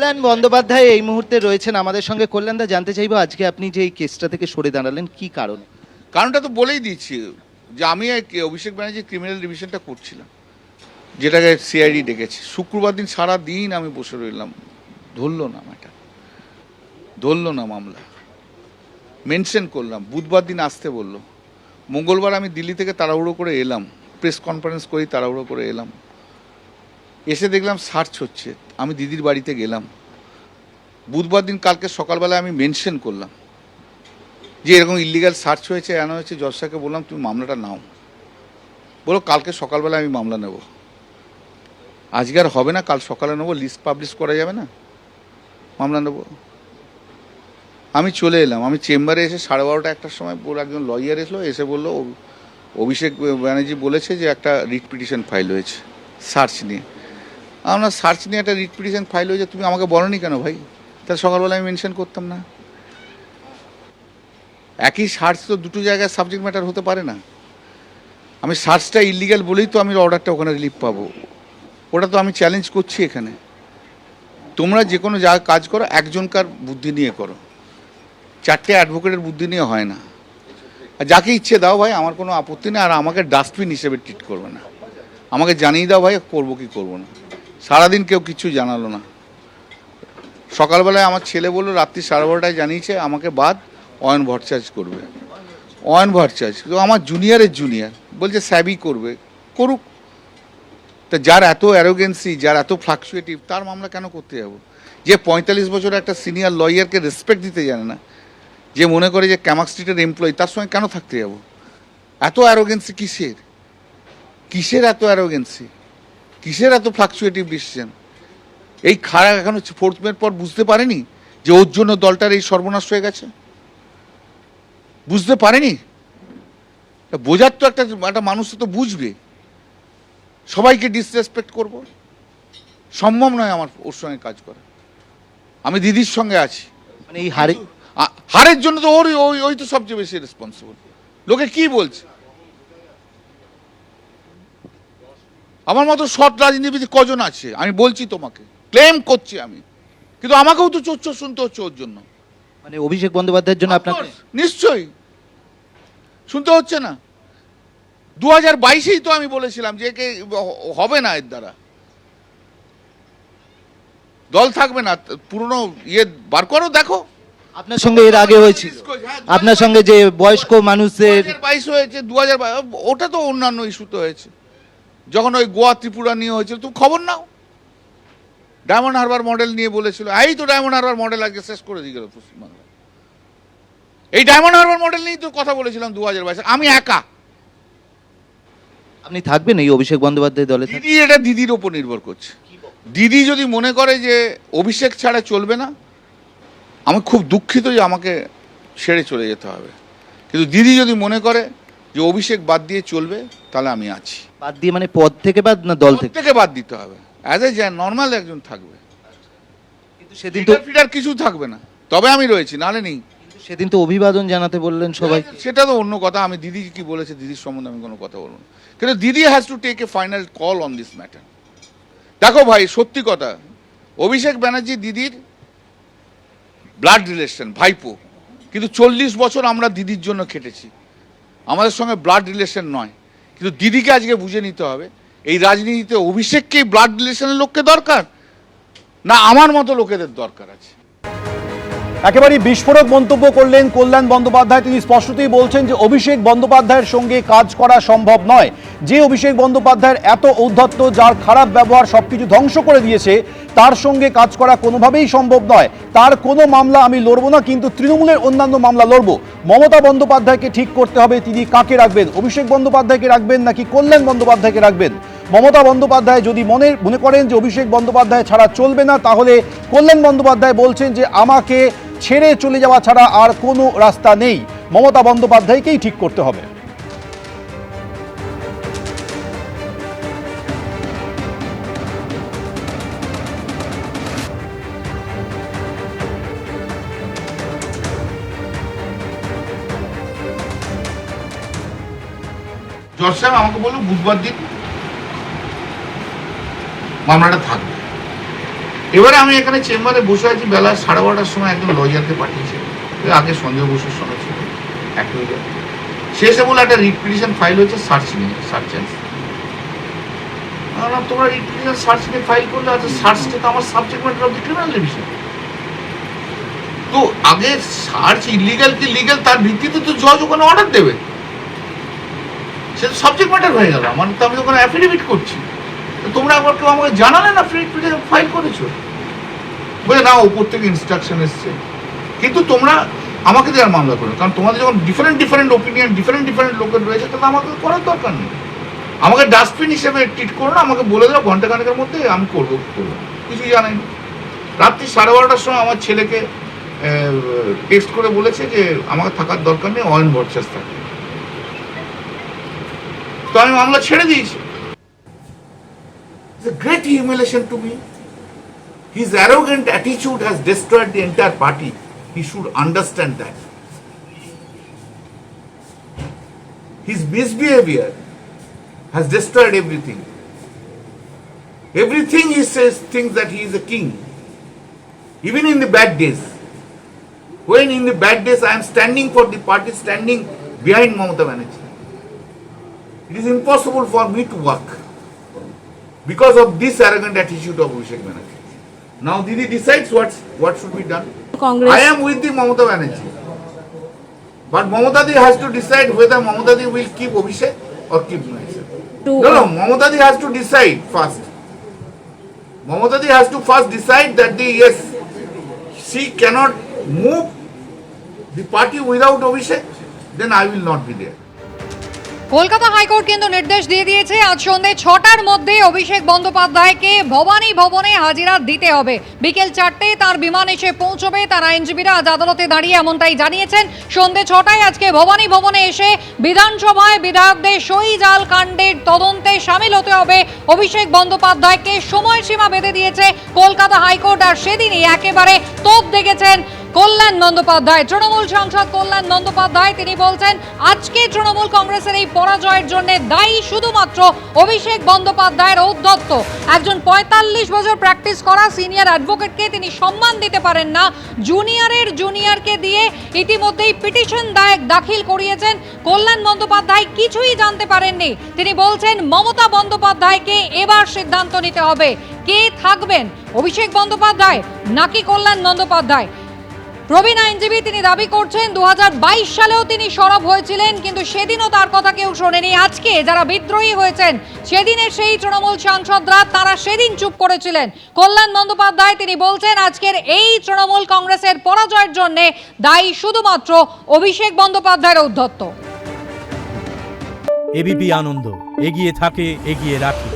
কল্যাণ বন্দ্যোপাধ্যায় এই মুহূর্তে রয়েছেন আমাদের সঙ্গে। কল্যাণদা, জানতে চাইবো আজকে আপনি যে এই কেসটা থেকে সরে দাঁড়ালেন, কি কারণ? কারণটা তো বলেই দিচ্ছি যে আমি অভিষেক ব্যানার্জি ক্রিমিনাল রিভিশনটা করছিলাম, যেটাকে সিআইডি ডেকেছে। শুক্রবার দিন সারা দিন আমি বসে রইলাম, ধরলো না ম্যাটা, ধরলো না মামলা, মেনশন করলাম, বুধবার দিন আসতে বললো, মঙ্গলবার আমি দিল্লি থেকে তাড়াহুড়ো করে এলাম, প্রেস কনফারেন্স করি, তাড়াহুড়ো করে এলাম, এসে দেখলাম সার্চ হচ্ছে, আমি দিদির বাড়িতে গেলাম, বুধবার দিন কালকে সকালবেলায় আমি মেনশন করলাম যে এরকম ইলিগাল সার্চ হয়েছে, আনা হয়েছে। জজ সাহেবকে বললাম তুমি মামলাটা নাও, বলো কালকে সকালবেলা আমি মামলা নেব। আজকে আর হবে না, কাল সকালে নেবো, লিস্ট পাবলিশ করা যাবে না, মামলা নেব। আমি চলে এলাম, আমি চেম্বারে এসে 12:30 একটার সময় একজন লয়ার এসলো, এসে বললো অভিষেক ব্যানার্জি বলেছে যে একটা রিট পিটিশন ফাইল হয়েছে সার্চ নিয়ে। আমরা সার্চ নিয়ে একটা রিট পিটিশন ফাইল হয়েছে, তুমি আমাকে বলোনি কেন ভাই? তাহলে সকালবেলা আমি মেনশন করতাম না। একই সার্চ তো দুটো জায়গায় সাবজেক্ট ম্যাটার হতে পারে না। আমি সার্চটা ইলিগাল বলেই তো আমি অর্ডারটা ওখানে রিলিফ পাবো, ওটা তো আমি চ্যালেঞ্জ করছি এখানে। তোমরা যে কোনো জায়গায় কাজ করো একজনকার বুদ্ধি নিয়ে করো, 4টে অ্যাডভোকেটের বুদ্ধি নিয়ে হয় না। আর যাকে ইচ্ছে দাও ভাই, আমার কোনো আপত্তি নেই। আর আমাকে ডাস্টবিন হিসেবে ট্রিট করবে না, আমাকে জানিয়ে দাও ভাই করবো কি করবো না। সারাদিন কেউ কিছু জানালো না, সকালবেলায় আমার ছেলে বললো রাত্রি 12:30টায় জানিয়েছে আমাকে বাদ অয়ন ভট্টাচার্য করবে। অয়ন ভট্টাচার্য তো আমার জুনিয়রের জুনিয়র, বলছে স্যাবই করবে, করুক। তা যার এত অ্যারোগেন্সি, যার এত ফ্লাকচুয়েটিভ, তার মামলা কেন করতে যাব? যে 45 বছর একটা সিনিয়র লয়ারকে রেসপেক্ট দিতে জানে না, যে মনে করে যে ক্যামাক স্ট্রিটের এমপ্লয়ি, তার সঙ্গে কেন থাকতে যাব? এত অ্যারোগেন্সি কিসের? কিসের এত অ্যারোগেন্সি? কিসের এত ফ্লাকচুয়েটিভ ডিসিশন? এই খাড়া এখনো 4th মের পর বুঝতে পারেনি যে ওর জন্য দলটার এই সর্বনাশ হয়ে গেছে? বুঝতে পারেনি? বোঝার তো একটা মানুষ তো বুঝবে। সবাইকে ডিসরেসপেক্ট করব, সম্ভব নয় আমার ওর সঙ্গে কাজ করা। আমি দিদির সঙ্গে আছি, মানে এই হারে হারের জন্য তো ওই তো সবচেয়ে বেশি রেসপন্সিবল। লোকে কি বলছে? আমার মতো সৎ রাজনীতিবিদ কজন আছে আমি বলছি তোমাকে, ক্লেম করছি আমি, কিন্তু আমাকেও তো চোর শুনতে হচ্ছে ওর জন্য। মানে অভিষেক বন্দ্যোপাধ্যায়ের জন্য আপনাকে নিশ্চয়ই শুনতে হচ্ছে না। 2022-এই তো আমি বলেছিলাম যে একে হবে না, এর দ্বারা দল থাকবে না, পুরনো ইয়ে বার করো, দেখো। আপনার সঙ্গে এর আগে হয়েছিল, আপনার সঙ্গে যে বয়স্ক মানুষদের 2022 হয়েছে, 2022 ওটা তো অন্যান্য ইস্যুতে হয়েছে। যখন ওই গোয়া ত্রিপুরা নিয়ে হয়েছিল, তুমি খবর নাও। ডায়মন্ড হারবার মডেল নিয়ে বলেছিল, এই তো ডায়মন্ড হারবার মডেল আজকে শেষ করে দিয়ে গেল পশ্চিমবাংলা। এই ডায়মন্ড হারবার মডেল নিয়েই তো কথা বলেছিলাম 2022, আমি একা। আপনি থাকবেন এই অভিষেক বন্দ্যোপাধ্যায় দলে? দিদি, এটা দিদির ওপর নির্ভর করছে। দিদি যদি মনে করে যে অভিষেক ছাড়া চলবে না, আমি খুব দুঃখিত যে আমাকে ছেড়ে চলে যেতে হবে, কিন্তু দিদি যদি মনে করে যে অভিষেক বাদ দিয়ে চলবে, তাহলে আমি আছি। বাদ দিয়ে মানে পদ থেকে বাদ না দল থেকে? বাদ দিতে হবে, অ্যাজ এ নর্মাল একজন থাকবে, কিন্তু সেদিন তো ফিডার কিছু থাকবে না, তবে আমি রয়েছি, নাহলে নেই। সেদিন তো অভিবাদন জানাতে বললেন সবাই। সেটা তো অন্য কথা, আমি দিদি কি বলেছে দিদির সম্বন্ধে আমি কোনো কথা বলবো না, কিন্তু Didi has to take a final call on this matter. দেখো ভাই, সত্যি কথা, অভিষেক ব্যানার্জি দিদির ব্লাড রিলেশন, ভাইপো, কিন্তু 40 বছর আমরা দিদির জন্য খেটেছি, আমাদের সঙ্গে ব্লাড রিলেশন নয়। কিন্তু দিদিকে আজকে বুঝে নিতে হবে, এই রাজনীতিতে অভিষেককেই ব্লাড রিলেশনের লোককে দরকার, না আমার মতো লোকেদের দরকার আছে। একেবারে বিস্ফোরক মন্তব্য করলেন কল্যাণ বন্দ্যোপাধ্যায়। তিনি স্পষ্টতই বলছেন যে অভিষেক বন্দ্যোপাধ্যায়ের সঙ্গে কাজ করা সম্ভব নয়। যে অভিষেক বন্দ্যোপাধ্যায়ের এত ঔদ্ধত্য, যার খারাপ ব্যবহার সবকিছু ধ্বংস করে দিয়েছে, তার সঙ্গে কাজ করা কোনোভাবেই সম্ভব নয়। তার কোনো মামলা আমি লড়বো না, কিন্তু তৃণমূলের অন্যান্য মামলা লড়বো। মমতা বন্দ্যোপাধ্যায়কে ঠিক করতে হবে তিনি কাকে রাখবেন, অভিষেক বন্দ্যোপাধ্যায়কে রাখবেন নাকি কল্যাণ বন্দ্যোপাধ্যায়কে রাখবেন। মমতা বন্দ্যোপাধ্যায় যদি মনে করেন যে অভিষেক বন্দ্যোপাধ্যায় ছাড়া চলবে না, তাহলে কল্যাণ বন্দ্যোপাধ্যায় বলছেন যে আমাকে ছেড়ে চলে যাওয়া ছাড়া আর কোনো রাস্তা নেই, মমতা বন্দ্যোপাধ্যায়কেই ঠিক করতে হবে। জজ সাহেব আমাকে বললো বুধবার দিন মামলাটা থাকবে, এবারে আমি এখানে চেম্বারে বসে আছি, বেলা 12:30টার সময় একজন লয়ারকে পাঠিয়েছে, আগে সঞ্জয় বসুর সঙ্গে ছিল এক লয়ার, শেষে বলে একটা রিট পিটিশন ফাইল হচ্ছে সার্চ নিয়ে, সার্চ তোমরা রিট পিটিশন সার্চ নিয়ে ফাইল করলে, আচ্ছা সার্চটা তো আমার subject matter of the criminal division. তো আগে সার্চ ইলিগাল কি লিগাল তার ভিত্তিতে তো জজ ওখানে অর্ডার দেবে, সে তো সাবজেক্ট ম্যাটার হয়ে গেল। আমার তো আমি ওখানে অ্যাফিডেভিট করছি, তোমরা একবার কেউ আমাকে জানালে না রিট পিটিশন ফাইল করেছো, বলে না ওপর থেকে ইনস্ট্রাকশন এসছে। কিন্তু তোমরা আমাকে দেওয়ার মামলা করো, কারণ তোমাদের যখন ডিফারেন্ট ওপিনিয়ন ডিফারেন্ট লোকের রয়েছে, তাহলে আমাকে করার দরকার নেই। আমাকে ডাস্টবিন হিসেবে ট্রিট করো না, আমাকে বলে দাও ঘন্টাখানেকের মধ্যে আমি করবো, কিছু জানাই না। রাত্রি 12:30টার সময় আমার ছেলেকে টেক্সট করে বলেছে যে আমাকে থাকার দরকার নেই, অয়েন ভরচাস থাকে। তো আমি মামলা ছেড়ে দিয়েছি। It's a great humiliation to me. His arrogant attitude has destroyed the entire party. He should understand that. His misbehavior has destroyed everything. Everything he says thinks that he is a king. Even in the bad days. When in the bad days I am standing for the party, standing behind Mamata Banerjee. It is impossible for me to work because of this arrogant attitude of Abhishek Banerjee. Now Didi decides what should be done. Congress. I am with the Mamata Banerjee. But Mamata Di has to decide whether Mamata Di will keep Abhishek or keep myself. No, Mamata Di has to decide first. Mamata Di has to first decide that yes, she cannot move the party without Abhishek, then I will not be there. Kolkata high court কিন্তু নির্দেশ দিয়ে দিয়েছে আজ সন্ধ্যে 6টার মধ্যে অভিষেক বন্দ্যোপাধ্যায়কে ভবানী ভবনে হাজিরা দিতে হবে। বিকেল 4টায় তার বিমান এসে পৌঁছবে। তার আইনজীবীরা আজ আদালতে দাঁড়িয়ে এমনটাই জানিয়েছেন। সন্ধ্যে 6টায় আজকে ভবানী ভবনে এসে বিধানসভায় বিধায়কদের সই জাল কাণ্ডের তদন্তে সামিল হতে হবে অভিষেক বন্দ্যোপাধ্যায়কে সময়সীমা বেঁধে দিয়েছে কলকাতা হাইকোর্ট। আর সেদিনই একেবারে তোপ দেখেছেন কল্যাণ বন্দ্যোপাধ্যায়, তৃণমূল সাংসদ কল্যাণ বন্দ্যোপাধ্যায়। তিনি বলছেন আজকে তৃণমূল কংগ্রেসের এই পরাজয়ের জন্য দায়ী শুধুমাত্র অভিষেক বন্দ্যোপাধ্যায়ের ঔদ্ধত্য। একজন 45 বছর প্র্যাকটিস করা সিনিয়র অ্যাডভোকেটকে তিনি সম্মান দিতে পারেন না। জুনিয়রকে দিয়ে ইতিমধ্যেই পিটিশন দাখিল করিয়েছেন কল্যাণ বন্দ্যোপাধ্যায়, কিছুই জানতে পারেননি। তিনি বলছেন মমতা বন্দ্যোপাধ্যায়কে এবার সিদ্ধান্ত নিতে হবে, কে থাকবেন, অভিষেক বন্দ্যোপাধ্যায় নাকি কল্যাণ বন্দ্যোপাধ্যায়। প্রবীণ আইনজীবী তিনি দাবি করছেন 2022 সালেও তিনি সরব হয়েছিলেন, কিন্তু সেদিনও তার কথা কেউ শোনেনি। আজকে যারা বিদ্রোহী হয়েছেন সেদিনের সেই তৃণমূল সাংসদরা, তারা সেদিন চুপ করেছিলেন। কল্যাণ বন্দ্যোপাধ্যায় তিনি বলছেন আজকের এই তৃণমূল কংগ্রেসের পরাজয়ের জন্য দায়ী শুধুমাত্র অভিষেক বন্দ্যোপাধ্যায়ের ঔদ্ধত্য। এবিপি আনন্দ, এগিয়ে থাকে, এগিয়ে রাখে।